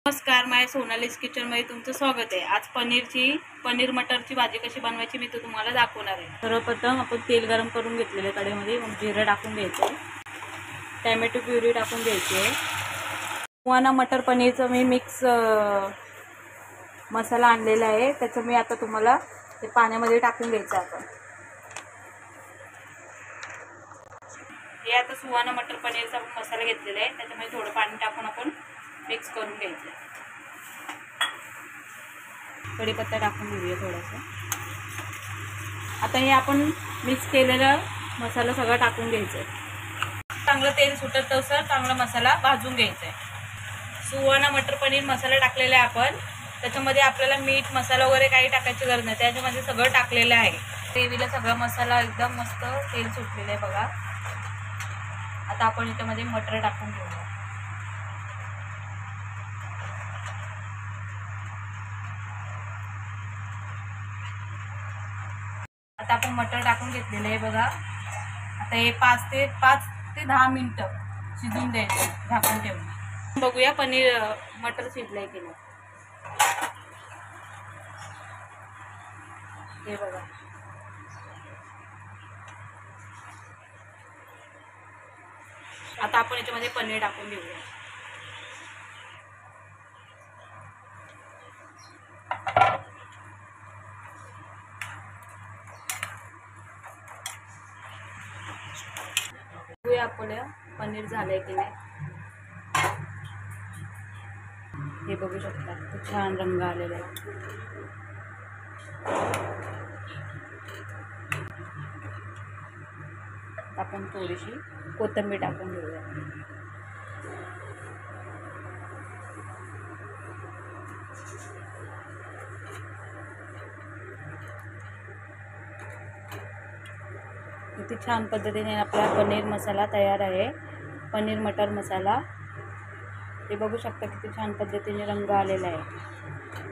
नमस्कार, माझ्या सोनालीज किचनमध्ये तुमचं स्वागत आहे। आज पनीर मटरची भाजी कशी बनवायची मी तुम्हाला दाखवणार आहे। सर्वप्रथम आपण तेल गरम करून घेतलेले कढईमध्ये, मग जिरं टाकून घ्यायचं, टॅमॅटो प्युरी टाकून घ्यायची, सुहाना मटर पनीरचं मी मिक्स मसाला आणलेला आहे, त्याचं मी आता तुम्हाला ते पाण्यामध्ये टाकून घ्यायचं आपण। हे आता सुहाना मटर पनीरचा मसाला घेतलेला आहे, त्याच्यामध्ये थोडं पाणी टाकून आपण मिक्स करून घ्यायचं। कढीपत्ता टाकून घेऊया थोडासा। आता हे आपण मिक्स केलेला मसाला सगळा टाकून घ्यायचा, चांगलं तेल सुटत तसं चांगला मसाला भाजून घ्यायचा आहे। सुहाना मटर पनीर मसाला टाकलेला आहे आपण, त्याच्यामध्ये आपल्याला मीठ मसाला वगैरे काही टाकायची गरज नाही, त्याच्यामध्ये सगळं टाकलेलं आहे। ग्रेव्हीला सगळा मसाला एकदम मस्त तेल सुटलेलं आहे बघा। आता आपण याच्यामध्ये मटर टाकून घेऊया। आता आपण मटर टाकून घेतलेलं आहे बघा। आता हे 5 ते 10 मिनिटं शिजून द्यायचं झाकून ठेवून। बघूया मटर शिजलंय की नाही। हे बघा, आता आपण याच्यामध्ये पनीर टाकून घेऊया। आपलं पनीर झालंय की नाही हे बघू शकता, खूप छान रंग आलेला आहे। आपण थोडीशी कोथिंबीर टाकून घेऊया। किती छान पद्धतीने आपला पनीर मसाला तयार आहे, पनीर मटर मसाला। हे बघू शकता किती छान पद्धतीने रंग आलेला आहे।